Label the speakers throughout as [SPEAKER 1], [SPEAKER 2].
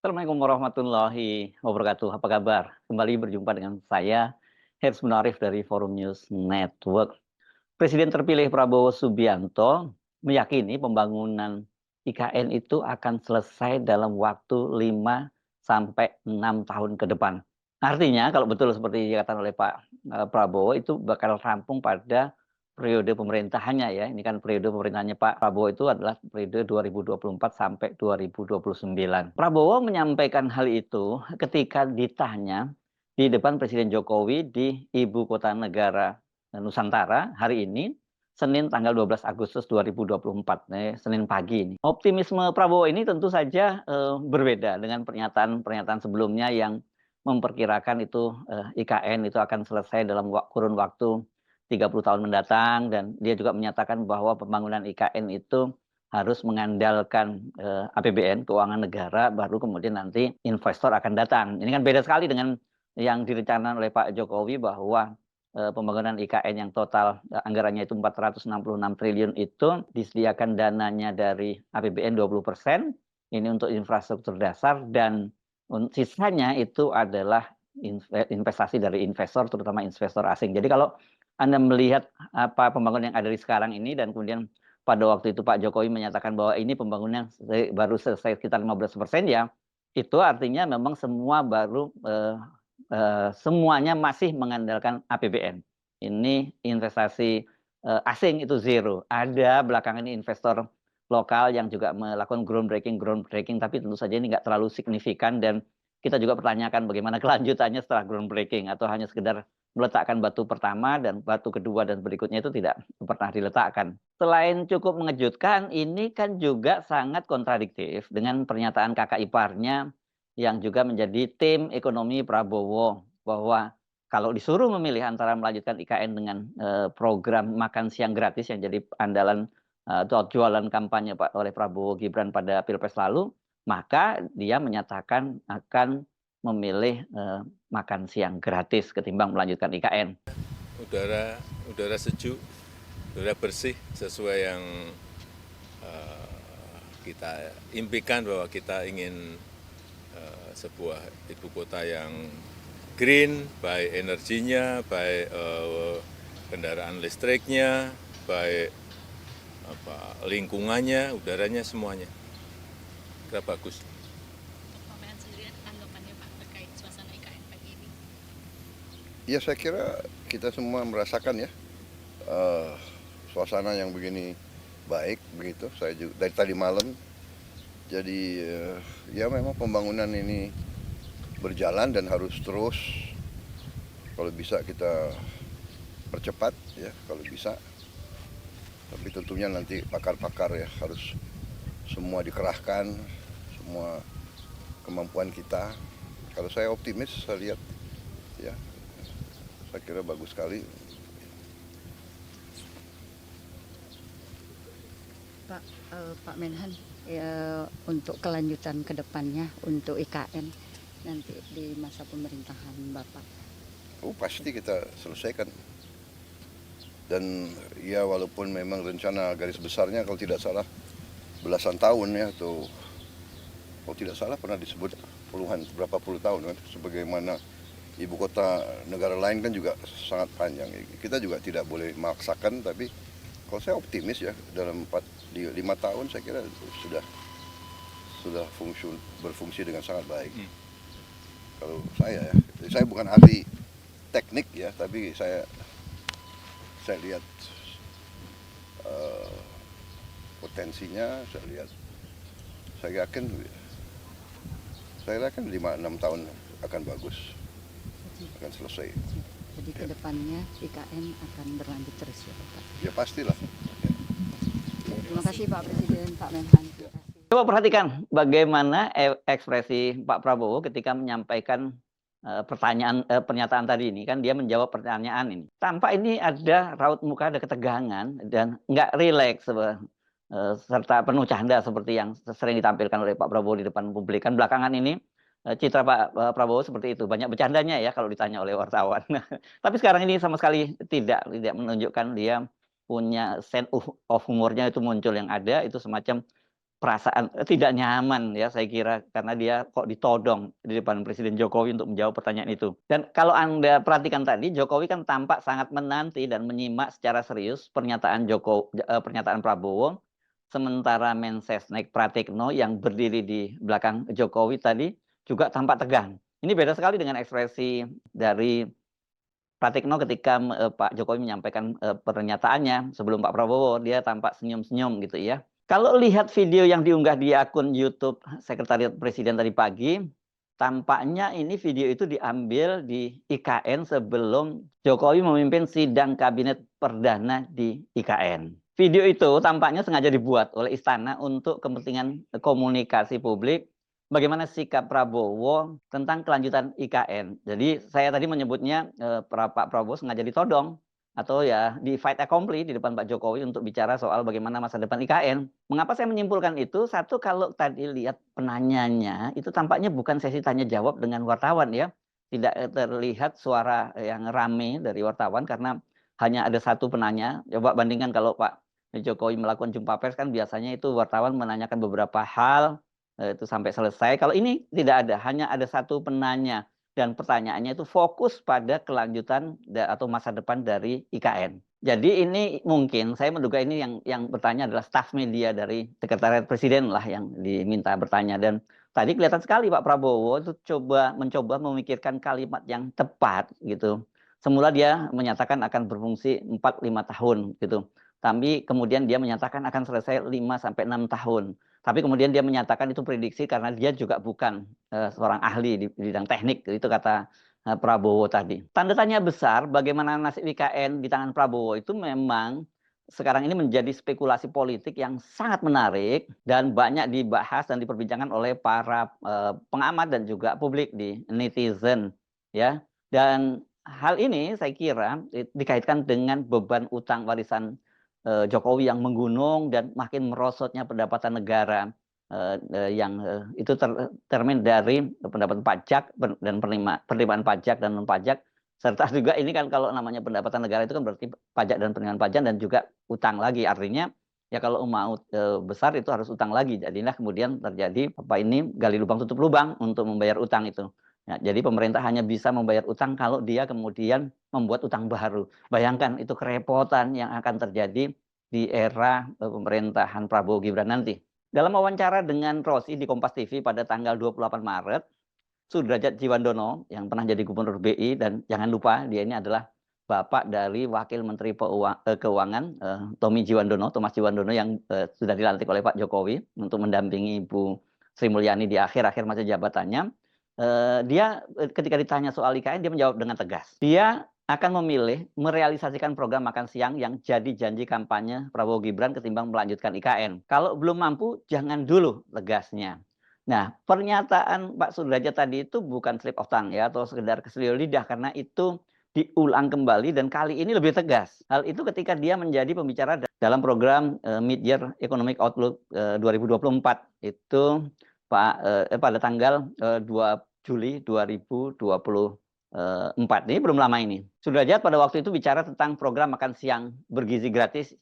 [SPEAKER 1] Assalamualaikum warahmatullahi wabarakatuh. Apa kabar? Kembali berjumpa dengan saya, Hersman Munarif dari Forum News Network. Presiden terpilih Prabowo Subianto meyakini pembangunan IKN itu akan selesai dalam waktu 5 sampai 6 tahun ke depan. Artinya kalau betul seperti dikatakan oleh Pak Prabowo itu bakal rampung pada periode pemerintahannya ya. Ini kan periode pemerintahannya Pak Prabowo itu adalah periode 2024 sampai 2029. Prabowo menyampaikan hal itu ketika ditanya di depan Presiden Jokowi di Ibu Kota Negara Nusantara hari ini, Senin tanggal 12 Agustus 2024, Senin pagi ini. Optimisme Prabowo ini tentu saja berbeda dengan pernyataan-pernyataan sebelumnya yang memperkirakan itu IKN itu akan selesai dalam kurun waktu 30 tahun mendatang, dan dia juga menyatakan bahwa pembangunan IKN itu harus mengandalkan APBN, keuangan negara, baru kemudian nanti investor akan datang. Ini kan beda sekali dengan yang direncanakan oleh Pak Jokowi bahwa pembangunan IKN yang total anggarannya itu 466 triliun itu disediakan dananya dari APBN 20%, ini untuk infrastruktur dasar, dan sisanya itu adalah investasi dari investor, terutama investor asing. Jadi kalau Anda melihat apa pembangunan yang ada di sekarang ini, dan kemudian pada waktu itu Pak Jokowi menyatakan bahwa ini pembangunan baru selesai sekitar 15%, ya itu artinya memang semua baru semuanya masih mengandalkan APBN. Ini investasi asing itu zero. Ada belakangan ini investor lokal yang juga melakukan groundbreaking, tapi tentu saja ini nggak terlalu signifikan, dan kita juga pertanyakan bagaimana kelanjutannya setelah groundbreaking, atau hanya sekedar meletakkan batu pertama dan batu kedua dan berikutnya itu tidak pernah diletakkan. Selain cukup mengejutkan, ini kan juga sangat kontradiktif dengan pernyataan kakak iparnya yang juga menjadi tim ekonomi Prabowo, bahwa kalau disuruh memilih antara melanjutkan IKN dengan program makan siang gratis yang jadi andalan atau jualan kampanye oleh Prabowo Gibran pada Pilpres lalu, maka dia menyatakan akan memilih makan siang gratis ketimbang melanjutkan IKN.
[SPEAKER 2] Udara udara sejuk, udara bersih sesuai yang kita impikan, bahwa kita ingin sebuah ibu kota yang green, baik energinya, baik kendaraan listriknya, baik lingkungannya, udaranya, semuanya. Kita bagus.
[SPEAKER 3] Pak Menhan sendiri tanggapannya Pak terkait suasana IKN pagi ini?
[SPEAKER 4] Ya saya kira kita semua merasakan ya suasana yang begini baik begitu. Saya juga dari tadi malam. Jadi ya memang pembangunan ini berjalan dan harus terus. Kalau bisa kita percepat ya kalau bisa. Tapi tentunya nanti pakar-pakar ya harus semua dikerahkan, semua kemampuan kita. Kalau saya optimis, saya lihat ya saya kira bagus sekali.
[SPEAKER 5] Pak Menhan, ya, untuk kelanjutan ke depannya untuk IKN nanti di masa pemerintahan Bapak.
[SPEAKER 4] Pasti kita selesaikan. Dan ya walaupun memang rencana garis besarnya kalau tidak salah belasan tahun ya, atau kalau tidak salah pernah disebut puluhan, berapa puluh tahun kan, sebagaimana ibu kota negara lain kan juga sangat panjang. Kita juga tidak boleh memaksakan, tapi kalau saya optimis ya dalam 5 tahun saya kira sudah berfungsi dengan sangat baik. Kalau saya bukan ahli teknik ya, tapi saya lihat potensinya, saya yakin 5-6 tahun akan bagus, akan selesai.
[SPEAKER 5] Jadi ke depannya IKN akan berlanjut terus ya Bapak.
[SPEAKER 4] Ya pastilah.
[SPEAKER 5] Terima kasih Pak Presiden, Pak Menhan. Terima kasih.
[SPEAKER 1] Coba perhatikan bagaimana ekspresi Pak Prabowo ketika menyampaikan pernyataan tadi ini, kan dia menjawab pertanyaan ini. Tanpa ini ada raut muka, ada ketegangan, dan nggak rileks serta penuh canda seperti yang sering ditampilkan oleh Pak Prabowo di depan publik. Kan belakangan ini citra Pak Prabowo seperti itu, banyak bercandanya ya kalau ditanya oleh wartawan. Tapi sekarang ini sama sekali tidak menunjukkan dia punya sense of humornya itu muncul, yang ada itu semacam perasaan tidak nyaman ya saya kira karena dia kok ditodong di depan Presiden Jokowi untuk menjawab pertanyaan itu. Dan kalau Anda perhatikan tadi Jokowi kan tampak sangat menanti dan menyimak secara serius pernyataan Prabowo, sementara Mensesnek Pratikno yang berdiri di belakang Jokowi tadi juga tampak tegang. Ini beda sekali dengan ekspresi dari Pratikno ketika Pak Jokowi menyampaikan pernyataannya sebelum Pak Prabowo, dia tampak senyum-senyum gitu ya. Kalau lihat video yang diunggah di akun YouTube Sekretariat Presiden tadi pagi, tampaknya ini video itu diambil di IKN sebelum Jokowi memimpin sidang kabinet perdana di IKN. Video itu tampaknya sengaja dibuat oleh istana untuk kepentingan komunikasi publik bagaimana sikap Prabowo tentang kelanjutan IKN. Jadi saya tadi menyebutnya Pak Prabowo sengaja ditodong atau ya di fight accompli di depan Pak Jokowi untuk bicara soal bagaimana masa depan IKN. Mengapa saya menyimpulkan itu? Satu, kalau tadi lihat penanyanya itu tampaknya bukan sesi tanya jawab dengan wartawan ya. Tidak terlihat suara yang rame dari wartawan karena hanya ada satu penanya. Coba bandingkan kalau Pak Jokowi melakukan jumpa pers kan biasanya itu wartawan menanyakan beberapa hal itu sampai selesai. Kalau ini tidak ada, hanya ada satu penanya dan pertanyaannya itu fokus pada kelanjutan atau masa depan dari IKN. Jadi ini mungkin saya menduga ini yang bertanya adalah staf media dari Sekretariat Presiden lah yang diminta bertanya. Dan tadi kelihatan sekali Pak Prabowo itu mencoba memikirkan kalimat yang tepat gitu. Semula dia menyatakan akan berfungsi 4-5 tahun gitu. Tapi kemudian dia menyatakan akan selesai 5-6 tahun. Tapi kemudian dia menyatakan itu prediksi karena dia juga bukan seorang ahli di bidang teknik, itu kata Prabowo tadi. Tanda tanya besar bagaimana nasib IKN di tangan Prabowo itu memang sekarang ini menjadi spekulasi politik yang sangat menarik dan banyak dibahas dan diperbincangkan oleh para pengamat dan juga publik di netizen ya. Dan hal ini saya kira dikaitkan dengan beban utang warisan Jokowi yang menggunung dan makin merosotnya pendapatan negara yang itu tercermin dari pendapatan pajak dan penerimaan pajak dan non pajak, serta juga ini kan kalau namanya pendapatan negara itu kan berarti pajak dan penerimaan pajak dan juga utang lagi, artinya ya kalau mau besar itu harus utang lagi, jadilah kemudian terjadi ini gali lubang tutup lubang untuk membayar utang itu. Ya, jadi pemerintah hanya bisa membayar utang kalau dia kemudian membuat utang baru. Bayangkan itu kerepotan yang akan terjadi di era pemerintahan Prabowo Gibran nanti. Dalam wawancara dengan Rosi di Kompas TV pada tanggal 28 Maret, Sudrajat Djiwandono yang pernah jadi Gubernur BI dan jangan lupa dia ini adalah bapak dari Wakil Menteri Keuangan Thomas Djiwandono yang sudah dilantik oleh Pak Jokowi untuk mendampingi Ibu Sri Mulyani di akhir-akhir masa jabatannya. Dia ketika ditanya soal IKN dia menjawab dengan tegas. Dia akan memilih merealisasikan program makan siang yang jadi janji kampanye Prabowo Gibran ketimbang melanjutkan IKN. Kalau belum mampu jangan dulu, tegasnya. Nah, pernyataan Pak Sudrajat tadi itu bukan slip of tongue ya atau sekedar keselio lidah karena itu diulang kembali dan kali ini lebih tegas. Hal itu ketika dia menjadi pembicara dalam program Mid-Year Economic Outlook 2024 itu pada tanggal 2 Juli 2024. Ini belum lama ini. Sudrajat pada waktu itu bicara tentang program makan siang bergizi gratis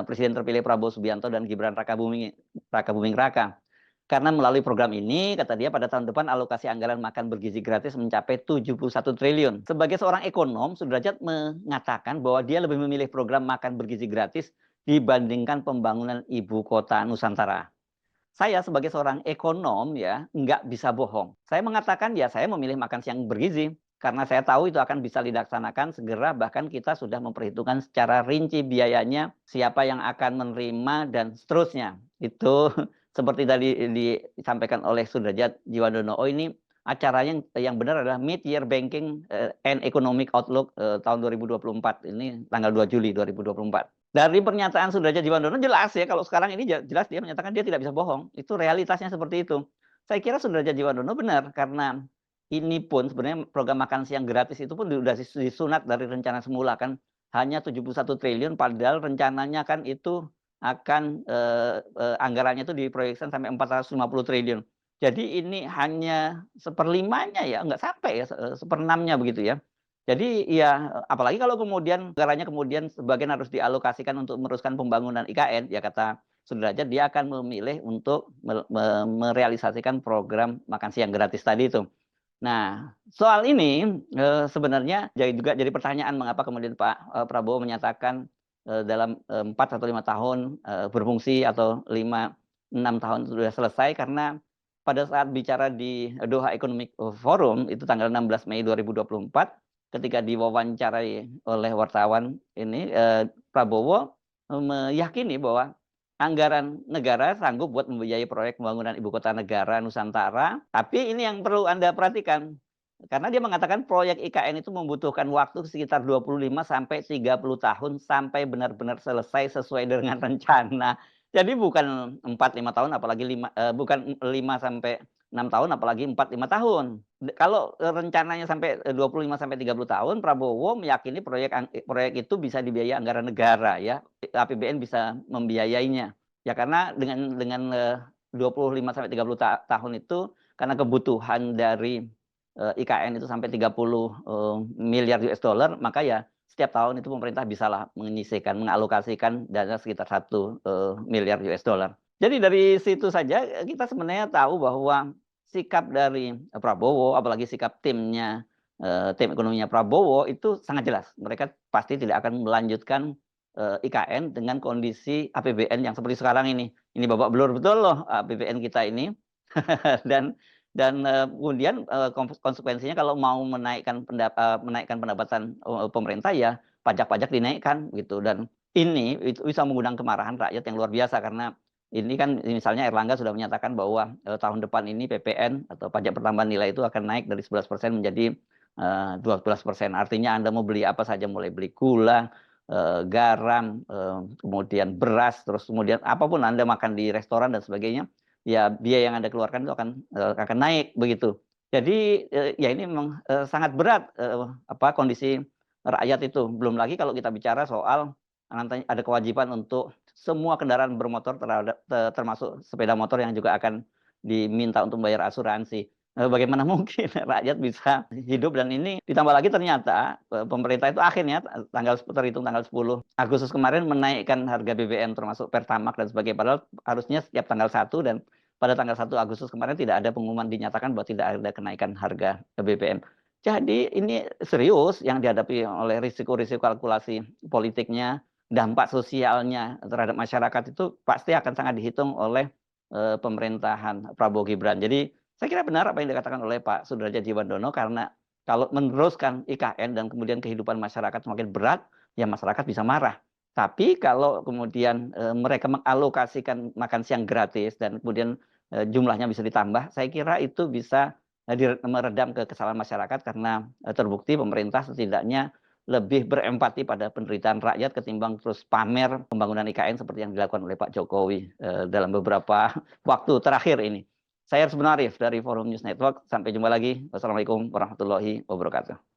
[SPEAKER 1] Presiden terpilih Prabowo Subianto dan Gibran Rakabuming Raka. Karena melalui program ini, kata dia, pada tahun depan alokasi anggaran makan bergizi gratis mencapai 71 triliun. Sebagai seorang ekonom, Sudrajat mengatakan bahwa dia lebih memilih program makan bergizi gratis dibandingkan pembangunan ibu kota Nusantara. Saya sebagai seorang ekonom ya nggak bisa bohong. Saya mengatakan ya saya memilih makan siang bergizi karena saya tahu itu akan bisa dilaksanakan segera, bahkan kita sudah memperhitungkan secara rinci biayanya, siapa yang akan menerima dan seterusnya. Itu seperti tadi disampaikan oleh Sudrajat Djiwandono. Oh ini acaranya yang benar adalah Mid-Year Banking and Economic Outlook tahun 2024. Ini tanggal 2 Juli 2024. Dari pernyataan Sudrajat Djiwandono jelas ya, kalau sekarang ini jelas dia menyatakan dia tidak bisa bohong. Itu realitasnya seperti itu. Saya kira Sudrajat Djiwandono benar karena ini pun sebenarnya program makan siang gratis itu pun sudah disunat dari rencana semula kan hanya 71 triliun padahal rencananya kan itu akan anggarannya itu diproyeksikan sampai 450 triliun. Jadi ini hanya seperlimanya ya, nggak sampai ya, seperenamnya begitu ya. Jadi ya apalagi kalau kemudian anggarannya kemudian sebagian harus dialokasikan untuk meneruskan pembangunan IKN, ya kata Sudrajat, dia akan memilih untuk merealisasikan program makan siang gratis tadi itu. Nah, soal ini sebenarnya juga jadi pertanyaan mengapa kemudian Pak Prabowo menyatakan dalam 4 atau 5 tahun berfungsi atau 5-6 tahun sudah selesai, karena pada saat bicara di Doha Economic Forum itu tanggal 16 Mei 2024 ketika diwawancarai oleh wartawan ini, Prabowo meyakini bahwa anggaran negara sanggup buat membiayai proyek pembangunan ibu kota negara Nusantara. Tapi ini yang perlu Anda perhatikan. Karena dia mengatakan proyek IKN itu membutuhkan waktu sekitar 25 sampai 30 tahun sampai benar-benar selesai sesuai dengan rencana. Jadi bukan 4-5 tahun, apalagi bukan 5 sampai 6 tahun, apalagi 4-5 tahun. Kalau rencananya sampai 25 sampai 30 tahun, Prabowo meyakini proyek itu bisa dibiayai anggaran negara, ya. APBN bisa membiayainya. Ya karena dengan 25 sampai 30 tahun itu karena kebutuhan dari IKN itu sampai 30 miliar US dollar, maka ya setiap tahun itu pemerintah bisalah mengalokasikan dana sekitar 1 miliar US dollar. Jadi dari situ saja kita sebenarnya tahu bahwa sikap dari Prabowo, apalagi sikap timnya, tim ekonominya Prabowo itu sangat jelas. Mereka pasti tidak akan melanjutkan IKN dengan kondisi APBN yang seperti sekarang ini. Ini babak belur betul loh APBN kita ini. dan kemudian konsekuensinya kalau mau menaikkan pendapatan pemerintah, ya pajak-pajak dinaikkan gitu. Dan ini itu bisa mengundang kemarahan rakyat yang luar biasa, karena ini kan misalnya Erlangga sudah menyatakan bahwa tahun depan ini PPN atau pajak pertambahan nilai itu akan naik dari 11% menjadi 12%. Artinya Anda mau beli apa saja, mulai beli gula, garam, kemudian beras, terus kemudian apapun Anda makan di restoran dan sebagainya, ya biaya yang Anda keluarkan itu akan naik begitu. Jadi ya ini memang sangat berat kondisi rakyat itu. Belum lagi kalau kita bicara soal nanti ada kewajiban untuk semua kendaraan bermotor termasuk sepeda motor yang juga akan diminta untuk membayar asuransi. Bagaimana mungkin rakyat bisa hidup, dan ini ditambah lagi ternyata pemerintah itu akhirnya terhitung tanggal 10 Agustus kemarin menaikkan harga BBM termasuk Pertamax dan sebagainya, padahal harusnya setiap tanggal 1, dan pada tanggal 1 Agustus kemarin tidak ada pengumuman dinyatakan bahwa tidak ada kenaikan harga BBM. Jadi ini serius yang dihadapi oleh risiko-risiko kalkulasi politiknya, dampak sosialnya terhadap masyarakat itu pasti akan sangat dihitung oleh pemerintahan Prabowo Gibran. Jadi saya kira benar apa yang dikatakan oleh Pak Sudrajat Djiwandono, karena kalau meneruskan IKN dan kemudian kehidupan masyarakat semakin berat, ya masyarakat bisa marah. Tapi kalau kemudian mereka mengalokasikan makan siang gratis dan kemudian jumlahnya bisa ditambah, saya kira itu bisa meredam kekesalan masyarakat, karena terbukti pemerintah setidaknya lebih berempati pada penderitaan rakyat ketimbang terus pamer pembangunan IKN seperti yang dilakukan oleh Pak Jokowi dalam beberapa waktu terakhir ini. Saya Hersmunarif dari Forum News Network. Sampai jumpa lagi. Wassalamualaikum warahmatullahi wabarakatuh.